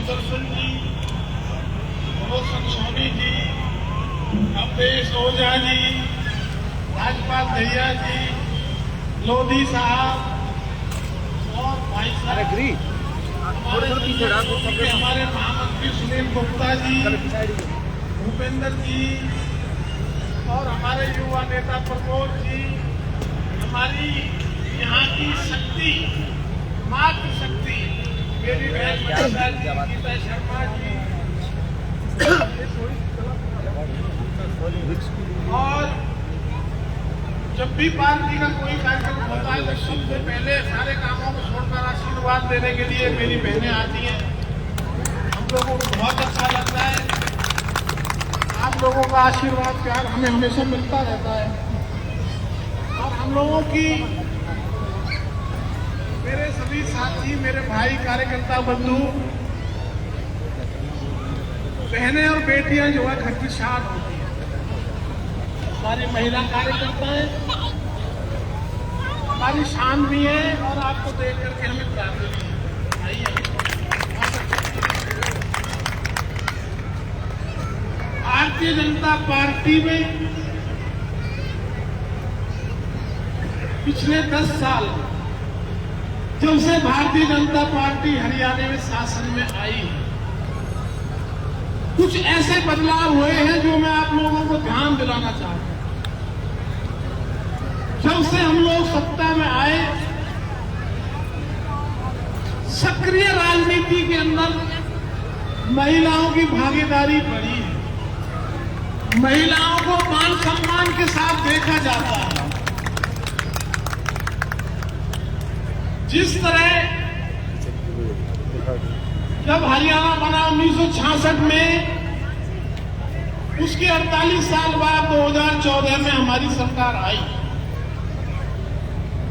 सुदर्शन जी, रोशन सोनी जी, अवधेश ओझा जी, राजपाल दहिया जी, लोधी साहब और भाई साहब हमारे महामंत्री सुनील गुप्ता जी, भूपेंद्र जी और हमारे युवा नेता प्रमोद जी, हमारी यहाँ की शक्ति, मातृशक्ति मेरी बहन गीता शर्मा जी, और जब भी पार्टी का कोई कार्यक्रम होता है तो सबसे पहले सारे कामों को छोड़कर आशीर्वाद देने के लिए मेरी बहनें आती हैं। हम लोगों को बहुत अच्छा लगता है, आप लोगों का आशीर्वाद प्यार हमें हमेशा मिलता रहता है। और हम लोगों की, मेरे सभी साथी, मेरे भाई, कार्यकर्ता बंधु, बहनें और बेटियां जो है घर की शान होती है। हमारी महिला कार्यकर्ताएं हमारी शान भी है और आपको देख करके हमें प्राप्त भी है। आइए, भारतीय जनता पार्टी में पिछले 10 साल जब से भारतीय जनता पार्टी हरियाणा में शासन में आई है, कुछ ऐसे बदलाव हुए हैं जो मैं आप लोगों को ध्यान दिलाना चाहता हूं। जब से हम लोग सत्ता में आए, सक्रिय राजनीति के अंदर महिलाओं की भागीदारी बढ़ी है, महिलाओं को मान सम्मान के साथ देखा जाता है। जिस तरह जब हरियाणा बना 1966 में, उसके 48 साल बाद 2014 में हमारी सरकार आई।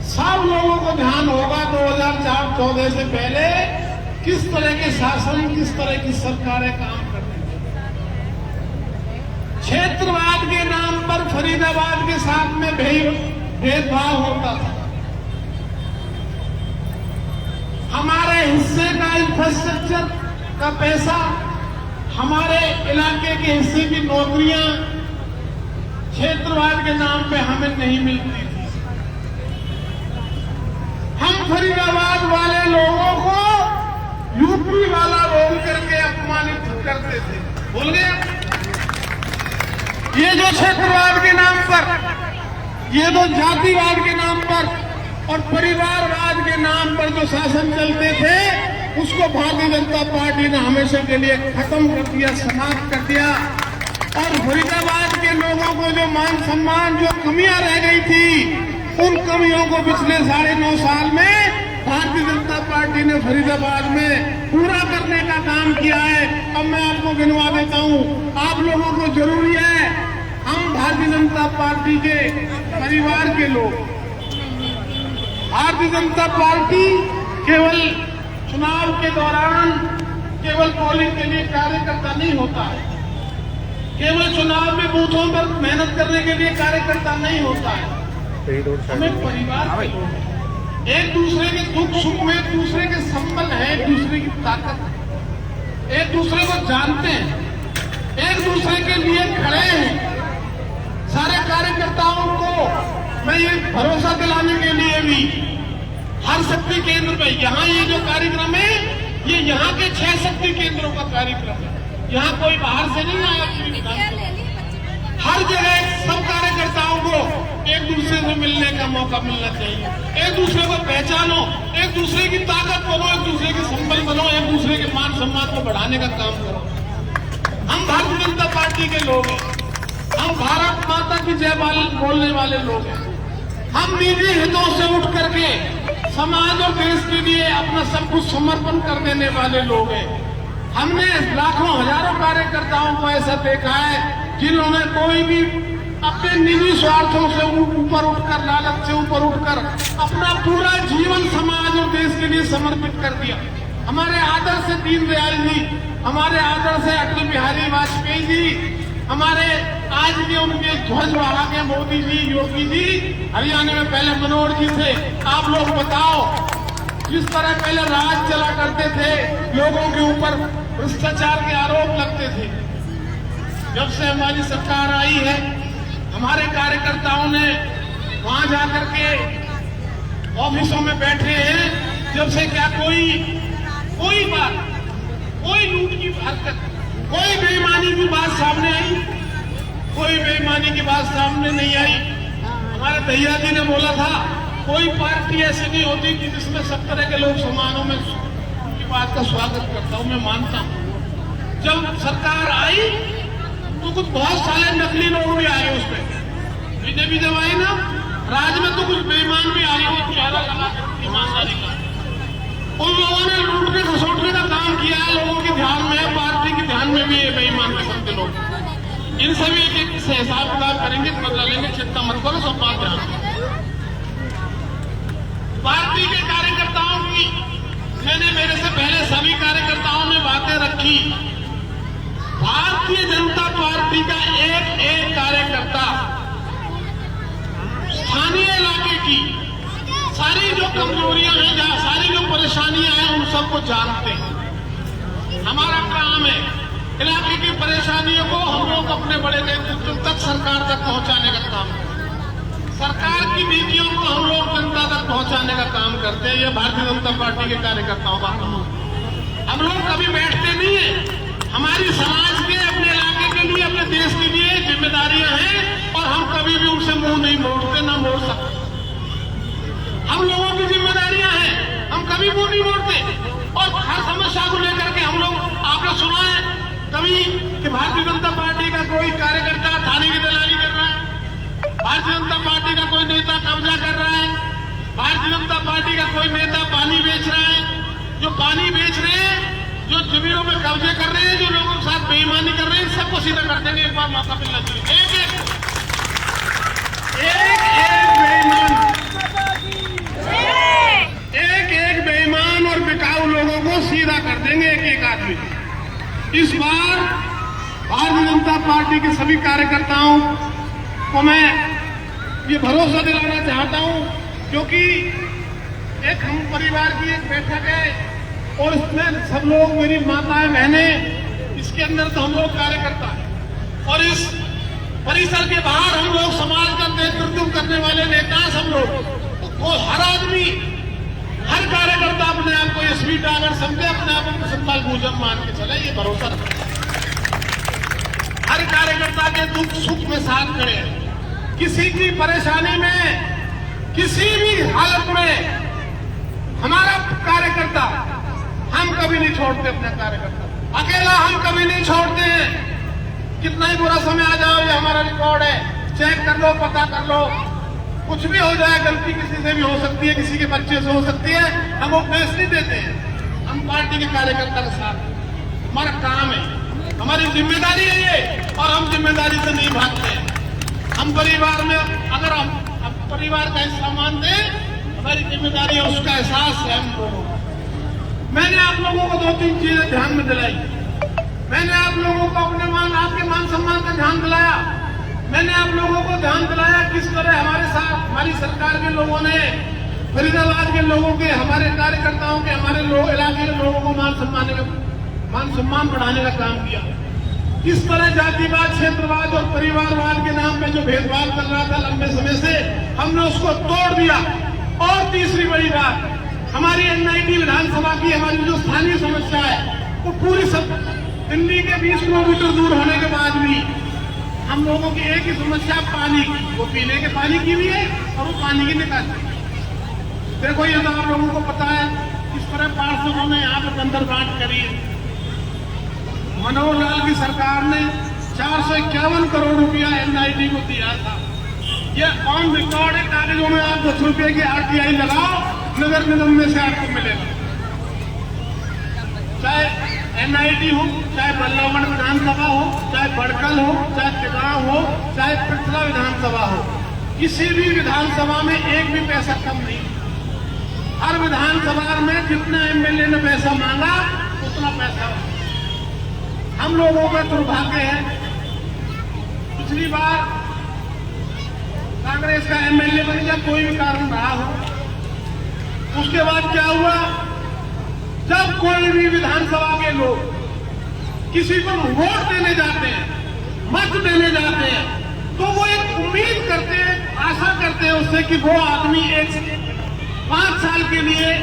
सब लोगों को ध्यान होगा 2014 से पहले किस तरह के शासन, किस तरह की सरकारें काम करती थी। क्षेत्रवाद के नाम पर फरीदाबाद के साथ में भेदभाव होता था। हमारे हिस्से का इंफ्रास्ट्रक्चर का पैसा, हमारे इलाके के हिस्से की नौकरियां क्षेत्रवाद के नाम पे हमें नहीं मिलती थी। हम फरीदाबाद वाले लोगों को यूपी वाला बोल करके अपमानित करते थे। बोल गए, ये जो क्षेत्रवाद के नाम पर, ये जो जातिवाद के नाम पर और परिवारवाद के नाम पर जो शासन चलते थे, उसको भारतीय जनता पार्टी ने हमेशा के लिए खत्म कर दिया, समाप्त कर दिया। और फरीदाबाद के लोगों को जो मान सम्मान, जो कमियां रह गई थी, उन कमियों को पिछले 9.5 साल में भारतीय जनता पार्टी ने फरीदाबाद में पूरा करने का काम किया है। अब मैं आपको गिनवा देता हूं, आप लोगों को जरूरी है, हम भारतीय जनता पार्टी के परिवार के लोग, भारतीय जनता पार्टी केवल चुनाव के दौरान केवल पोलिंग के लिए कार्यकर्ता नहीं होता है, केवल चुनाव में बूथों पर मेहनत करने के लिए कार्यकर्ता नहीं होता है। हमें परिवार के लोग हैं, एक दूसरे के दुख सुख में एक दूसरे के संबल है, एक दूसरे की ताकत है, एक दूसरे को जानते हैं, एक दूसरे के लिए खड़े हैं। सारे कार्यकर्ताओं को मैं ये भरोसा दिलाने के लिए भी हर शक्ति केंद्र पे, यहाँ ये जो कार्यक्रम है, ये यहाँ के 6 शक्ति केंद्रों का कार्यक्रम है। यहाँ कोई बाहर से नहीं आया। हर जगह सब कार्यकर्ताओं को एक दूसरे से मिलने का मौका मिलना चाहिए, एक दूसरे को पहचानो, एक दूसरे की ताकत बनो, एक दूसरे के संबल बनो, एक दूसरे के मान सम्मान को बढ़ाने का काम करो। हम भारतीय जनता पार्टी के लोग हैं, हम भारत माता की जय बोलने वाले लोग हैं। हम निजी हितों से उठ करके समाज और देश के लिए अपना सब कुछ समर्पण कर देने वाले लोग हैं। हमने लाखों हजारों कार्यकर्ताओं को ऐसा देखा है जिन्होंने कोई भी अपने निजी स्वार्थों से ऊपर उठकर, लालच से ऊपर उठकर अपना पूरा जीवन समाज और देश के लिए समर्पित कर दिया। हमारे आदर्श दीनदयाल जी, हमारे आदर्श अटल बिहारी वाजपेयी जी, हमारे आज के उनके ध्वज वाहक के मोदी जी, योगी जी, हरियाणा में पहले मनोहर जी थे। आप लोग बताओ, जिस तरह पहले राज चला करते थे, लोगों के ऊपर भ्रष्टाचार के आरोप लगते थे, जब से हमारी सरकार आई है, हमारे कार्यकर्ताओं ने वहां जाकर के ऑफिसों में बैठे हैं, जब से क्या कोई बात, कोई लूट की हरकत, कोई बेईमानी की बात सामने आई? कोई बेईमानी की बात सामने नहीं आई। हमारे भैया जी ने बोला था, कोई पार्टी ऐसी नहीं होती कि जिसमें सब तरह के लोग समानों में उनकी बात का स्वागत करता हूं, मैं मानता हूं। जब सरकार आई तो कुछ बहुत सारे नकली लोग भी आए उसमें। बीजेपी जब आई ना, राज में तो कुछ बेईमान भी आए हैं, चेहरा लगा ईमानदारी का। उन लोगों ने लूटने खसोटने का काम किया है, लोगों के ध्यान में है, पार्टी के ध्यान में भी है बेईमान किस्म के लोग। इनसे भी एक से हिसाब किताब करेंगे, बदला लेंगे, चिंता मत करो, सब बात ध्यान। पार्टी के कार्यकर्ताओं की मैंने मेरे से पहले सभी कार्यकर्ताओं ने बातें रखी। भारतीय जनता पार्टी का एक कार्यकर्ता स्थानीय इलाके की सारी जो कमजोरियां हैं, सारी जो परेशानियां हैं, उन सबको जानते हैं। हमारा काम है इलाके की परेशानियों को हम लोग अपने बड़े नेतृत्व तक, सरकार तक पहुंचाने का काम करते हैं। सरकार की नीतियों को हम लोग जनता तक पहुंचाने का काम करते हैं। ये भारतीय जनता पार्टी के कार्यकर्ताओं का काम है। हम लोग कभी बैठते नहीं है। हमारी समाज के, अपने इलाके के लिए, अपने देश के लिए जिम्मेदारियां हैं और हम कभी भी उनसे मुंह नहीं मोड़ते, ना मोड़ सकते। हम लोगों की जिम्मेदारियां हैं, हम कभी मुंह नहीं मोड़ते। और हर समस्या को लेकर के हम लोग, आपने सुना है कभी कि भारतीय जनता पार्टी का कोई कार्यकर्ता थाने की दलाली कर रहा है, भारतीय जनता पार्टी का कोई नेता कब्जा कर रहा है, भारतीय जनता पार्टी का कोई नेता पानी बेच रहा है। जो पानी बेच रहे हैं, जो जमीनों में कब्जे कर रहे हैं, जो लोगों के साथ बेईमानी कर रहे हैं, सबको सीधा कर देंगे। एक बार मौका मिलना चाहिए। एक बेईमान और बिकाऊ लोगों को सीधा कर देंगे, एक आदमी। इस बार भारतीय जनता पार्टी के सभी कार्यकर्ताओं को मैं ये भरोसा दिलाना चाहता हूं, क्योंकि एक हम परिवार की एक बैठक है और इसमें सब लोग, मेरी माताएं, बहनें, इसके अंदर तो हम लोग कार्यकर्ता हैं और इस परिसर के बाहर हम लोग समाज का नेतृत्व करने वाले नेता, सब लोग, वो हर आदमी, हर कार्यकर्ता अपने आप को एसपी टावर समझे, अपने आप को संताल भूजन मान के चले, ये भरोसा रखें। हर कार्यकर्ता के दुख सुख में साथ खड़े हैं। किसी की परेशानी में, किसी भी हालत में हमारा कार्यकर्ता, हम कभी नहीं छोड़ते अपने कार्यकर्ता। अकेला हम कभी नहीं छोड़ते हैं। कितना ही बुरा समय आ जाओ, ये हमारा रिकॉर्ड है, चेक कर लो, पता कर लो। कुछ भी हो जाए, गलती किसी से भी हो सकती है, किसी के बच्चे से हो सकती है, हम वो केस नहीं देते हैं। हम पार्टी के कार्यकर्ता के साथ, हमारा काम है, हमारी जिम्मेदारी है ये, और हम जिम्मेदारी से नहीं भागते हैं। हम परिवार में, अगर हम परिवार का हिस्सा मानते हैं, हमारी जिम्मेदारी है, उसका एहसास है हम लोगों को। मैंने आप लोगों को 2-3 चीजें ध्यान में दिलाई। मैंने आप लोगों को अपने आपके मान सम्मान का ध्यान दिलाया। मैंने आप लोगों को ध्यान दिलाया किस तरह हमारे साथ, हमारी सरकार के लोगों ने, फरीदाबाद के लोगों के, हमारे कार्यकर्ताओं के, हमारे इलाके के लोगों को मान सम्मान बढ़ाने का काम किया। किस तरह जातिवाद, क्षेत्रवाद और परिवारवाद के नाम पे जो भेदभाव कर रहा था लंबे समय से, हमने उसको तोड़ दिया। और तीसरी बड़ी बात, हमारी एनआईटी विधानसभा की हमारी जो स्थानीय समस्या है, वो पूरी सब दिल्ली के 20 किलोमीटर दूर होने के बाद भी हम लोगों की एक ही समस्या, पानी की। वो पीने के पानी की भी है और वो पानी की निकासी। देखो, ये तो आप लोगों को पता है किस तरह पार्षदों ने यहाँ पे अंदर बांट करी है। मनोहर लाल की सरकार ने 451 करोड़ रुपया एनआईटी को दिया था। ये ऑन रिकॉर्ड है, कागजों में आप 10 रुपये की आरटीआई लगाओ, नगर निगम में से आपको मिलेगा। चाहे एनआईटी हो, चाहे बल्लभगढ़ विधानसभा हो, चाहे बड़कल हो, चाहे तिगांव हो, चाहे पृथला विधानसभा हो, किसी भी विधानसभा में एक भी पैसा कम नहीं। हर विधानसभा में जितना एमएलए ने पैसा मांगा उतना पैसा। हम लोगों का दुर्भाग्य है, पिछली बार कांग्रेस का एमएलए बन गया, कोई भी कारण रहा हो, उसके बाद क्या हुआ, जब कोई भी विधानसभा के लोग किसी को वोट देने जाते हैं, मत देने जाते हैं, तो वो एक उम्मीद करते हैं, आशा करते हैं उससे कि वो आदमी 5 साल के लिए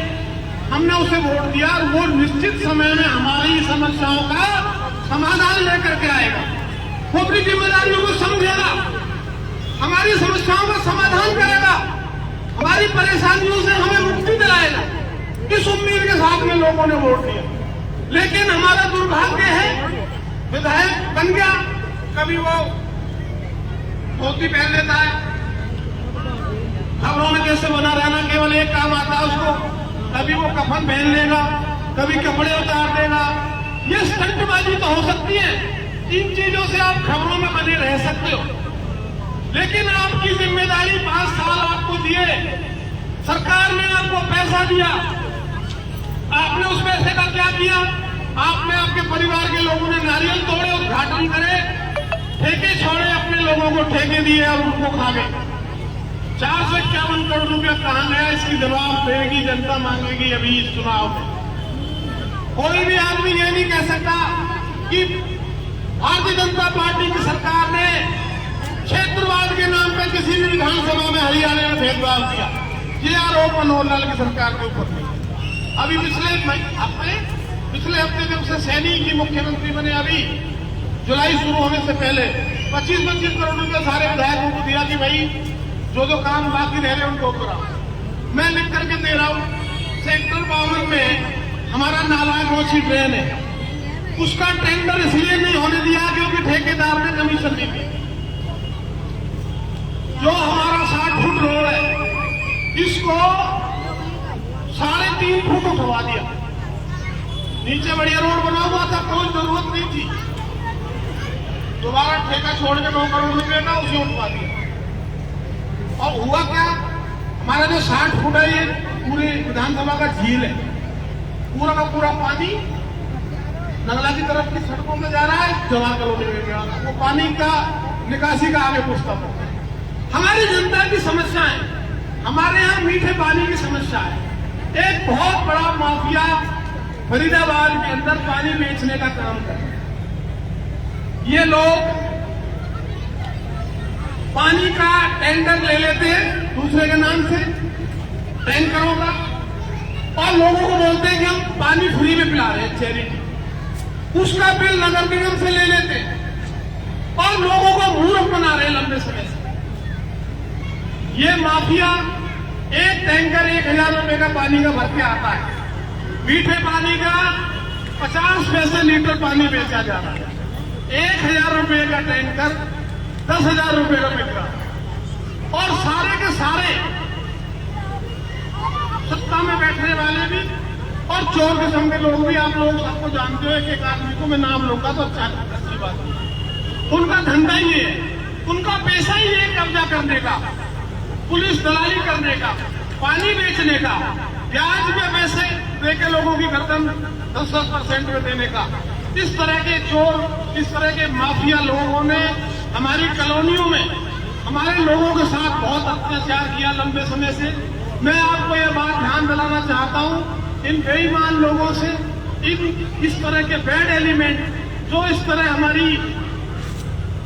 हमने उसे वोट दिया और वो निश्चित समय में हमारी समस्याओं का समाधान लेकर के आएगा, वो अपनी जिम्मेदारियों को समझेगा, हमारी समस्याओं का समाधान करेगा, हमारी परेशानियों से हमें मुक्ति दिलाएगा। इस उम्मीद के साथ में लोगों ने वोट दिया। लेकिन हमारा दुर्भाग्य है, विधायक बन गया, कभी वो धोती पहन लेता है, खबरों में कैसे बना रहना केवल एक काम आता है उसको, कभी वो कफन पहन लेगा, कभी कपड़े उतार देगा। ये स्टंटबाजी तो हो सकती है, इन चीजों से आप खबरों में बने रह सकते हो, लेकिन आपकी जिम्मेदारी 5 साल आपको दिए, सरकार ने आपको पैसा दिया, आपने उस पैसे का क्या किया? आपने, आपके परिवार के लोगों ने नारियल तोड़े, उद्घाटन करे, ठेके छोड़े, अपने लोगों को ठेके दिए और उनको खा गए। 451 करोड़ रुपया कहां गया, इसकी जवाब देगी जनता, मांगेगी अभी इस चुनाव में। कोई भी आदमी ये नहीं कह सकता कि भारतीय जनता पार्टी की सरकार ने क्षेत्रवाद के नाम पर किसी भी विधानसभा में हरियाणा में भेदभाव किया। ये आरोप मनोहर लाल की सरकार के ऊपर नहीं। अभी पिछले हफ्ते जब से सैनी जी मुख्यमंत्री बने, अभी जुलाई शुरू होने से पहले 25-25 करोड़ रुपया सारे विधायकों को दिया कि भाई जो काम बाकी रह रहे उनको कराओ। मैं लिख करके दे रहा हूं, सेक्टर 52 में हमारा नालागोछी ट्रेन है, उसका टेंडर इसलिए नहीं होने दिया क्योंकि ठेकेदार ने कमीशन नहीं दिया। जो हमारा 60 फुट रोड है, इसको 3.5 फुट उठवा दिया। नीचे बढ़िया रोड बना हुआ था, कोई जरूरत नहीं थी, दोबारा ठेका छोड़ के 9 करोड़ रुपए का उसे उठवा दिया। और हुआ क्या, हमारा जो 60 फुट है ये पूरी विधानसभा का झील है, पूरा का पूरा पानी नगला की तरफ की सड़कों में जा रहा है, जवाहर कॉलोनी में जा रहा है, वो पानी का निकासी का आगे पूछता पड़ता है। हमारी जनता की समस्या है, हमारे यहाँ मीठे पानी की समस्या है। एक बहुत बड़ा माफिया फरीदाबाद के अंदर पानी बेचने का काम कर रहा है। ये लोग पानी का टेंडर ले लेते हैं दूसरे के नाम से, टैंकरों का, और लोगों को बोलते हैं कि हम पानी फ्री में पिला रहे हैं, चैरिटी। उसका बिल नगर निगम से ले लेते हैं और लोगों को मूर्ख बना रहे हैं लंबे समय से। ये माफिया एक टैंकर 1000 रुपए का पानी का भर के आता है, मीठे पानी का 50 पैसे लीटर पानी बेचा जा रहा है। 1000 रुपए का टैंकर 10,000 रुपए का बिक रहा है। और सारे के सारे सत्ता में बैठने वाले भी और चोर किस्म के लोग भी, आप लोग सबको जानते हो, एक आदमी को मैं नाम लूंगा तो अच्छी बात है। उनका धंधा ही है, उनका पैसा ही है कब्जा करने का, पुलिस दलाली करने का, पानी बेचने का, ब्याज में पैसे देके लोगों की गर्दन 10% में देने का। इस तरह के चोर, इस तरह के माफिया लोगों ने हमारी कॉलोनियों में हमारे लोगों के साथ बहुत अत्याचार किया लंबे समय से। मैं आपको यह बात ध्यान दिलाना चाहता हूं, इन बेईमान लोगों से, इस तरह के बैड एलिमेंट जो इस तरह हमारी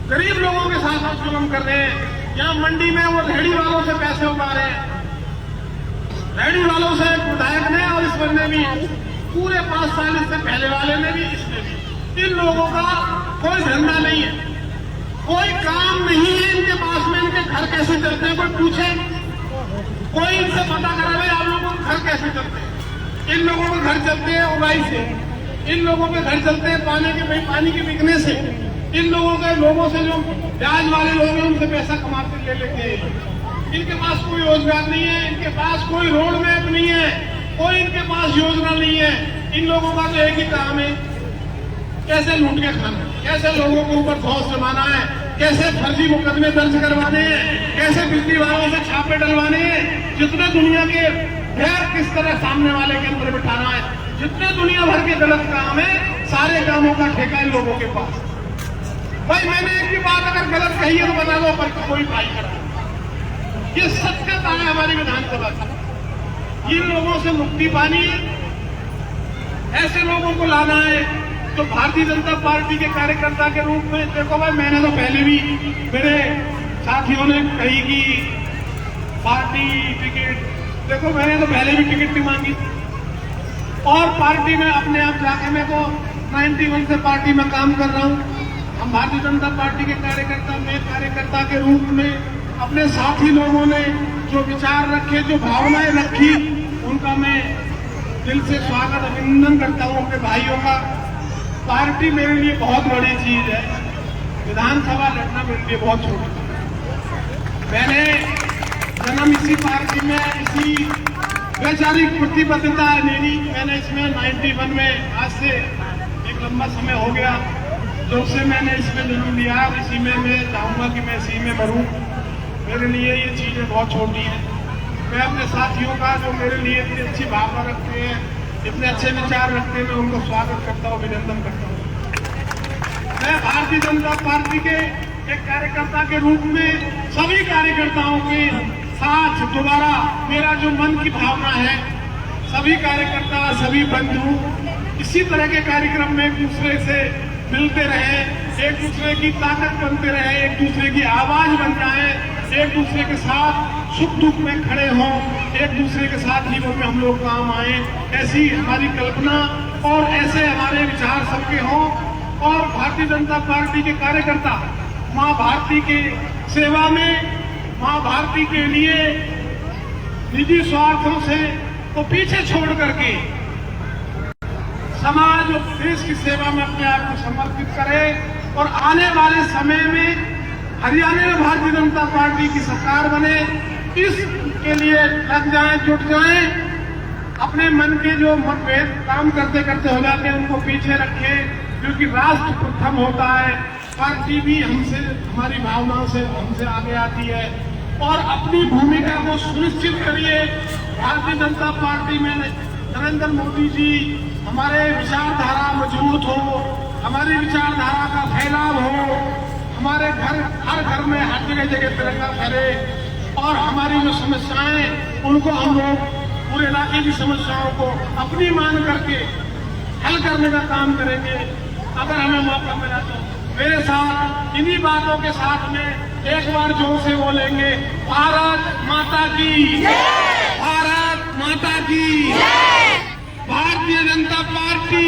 गरीब लोगों के साथ जुल्म कर रहे हैं। यहाँ मंडी में वो रेहड़ी वालों से पैसे उठा रहे हैं, रेहड़ी वालों से विधायक ने और इस बंदे भी, पूरे 5 साल इससे पहले वाले ने भी, इसने भी। इन लोगों का कोई धंधा नहीं है, कोई काम नहीं है इनके पास में। इनके घर कैसे चलते हैं कोई पूछे, कोई इनसे पता करे भाई आप लोगों के घर कैसे चलते हैं। इन लोगों के घर चलते हैं उगाई से, इन लोगों के घर चलते हैं पानी के बिकने से, इन लोगों से जो ब्याज वाले लोग हैं उनसे पैसा कमाते ले लेते हैं। इनके पास कोई रोजगार नहीं है, इनके पास कोई रोड मैप नहीं है, कोई इनके पास योजना नहीं है। इन लोगों का तो एक ही काम है, कैसे लूट के खाना, कैसे लोगों के ऊपर धौंस जमाना है, कैसे फर्जी मुकदमे दर्ज करवाने हैं, कैसे बिजली वालों से छापे डलवाने हैं, जितने दुनिया के ढेर किस तरह सामने वाले के अंदर बिठाना है, जितने दुनिया भर के गलत काम है, सारे कामों का ठेका इन लोगों के पास। भाई मैंने एक ही बात अगर गलत कही है तो बता दो, पर कोई ट्राई करा। ये सत्यता है हमारी विधानसभा की। इन लोगों से मुक्ति पानी है, ऐसे लोगों को लाना है। तो भारतीय जनता पार्टी के कार्यकर्ता के रूप में देखो भाई, मैंने तो पहले भी मेरे साथियों ने कही कि पार्टी टिकट, देखो मैंने तो पहले भी टिकट नहीं मांगी और पार्टी में अपने आप जाके मैं तो 91 से पार्टी में काम कर रहा हूं। हम भारतीय जनता पार्टी के कार्यकर्ता के रूप में अपने साथी लोगों ने जो विचार रखे, जो भावनाएं रखी, उनका मैं दिल से स्वागत अभिनंदन करता हूं अपने भाइयों का। पार्टी मेरे लिए बहुत बड़ी चीज है, विधानसभा लड़ना मेरे लिए बहुत छोटी चीज। मैंने जन्म इसी पार्टी में, इसी वैचारिक प्रतिबद्धता है मेरी। मैंने इसमें 91 में, आज से एक लंबा समय हो गया जब से मैंने इसमें जन्म लिया। इसी में मैं चाहूंगा कि मैं इसी में मरूं। मेरे लिए ये चीजें बहुत छोटी हैं। मैं अपने साथियों का, जो मेरे लिए इतनी अच्छी भावना रखते हैं, इतने अच्छे विचार रखते हैं, मैं उनको स्वागत करता हूँ, अभिनंदन करता हूँ। मैं भारतीय जनता पार्टी के एक कार्यकर्ता के रूप में सभी कार्यकर्ताओं के साथ दोबारा मेरा जो मन की भावना है, सभी कार्यकर्ता, सभी बंधु इसी तरह के कार्यक्रम में एक दूसरे से मिलते रहे, एक दूसरे की ताकत बनते रहे, एक दूसरे की आवाज बन जाए, एक दूसरे के साथ सुख दुख में खड़े हों, एक दूसरे के साथ जीवन में हम लोग काम आए, ऐसी हमारी कल्पना और ऐसे हमारे विचार सबके हों। और भारतीय जनता पार्टी के कार्यकर्ता मां भारती के सेवा में, मां भारती के लिए निजी स्वार्थों से को पीछे छोड़ करके समाज और देश की सेवा में अपने आप को समर्पित करें और आने वाले समय में हरियाणा में भारतीय जनता पार्टी की सरकार बने, इसके लिए लग जाएं, जुट जाएं। अपने मन के जो मतभेद काम करते करते हो जाते हैं उनको पीछे रखें, क्योंकि राष्ट्र प्रथम होता है। पार्टी भी हमसे, हमारी भावनाओं से हमसे आगे आती है और अपनी भूमिका को सुनिश्चित करिए। भारतीय जनता पार्टी में नरेंद्र मोदी जी हमारे विचारधारा मजबूत हो, हमारी विचारधारा का फैलाव हो, हमारे घर, हर घर में हर जगह जगह तिरंगा फहरे और हमारी जो समस्याएं उनको हम लोग पूरे इलाके की समस्याओं को अपनी मान करके हल करने का काम करेंगे। अगर हमें मौका मिला तो मेरे साथ इन्हीं बातों के साथ में एक बार जोर से बोलेंगे, भारत माता की, भारत माता की, भारतीय जनता पार्टी।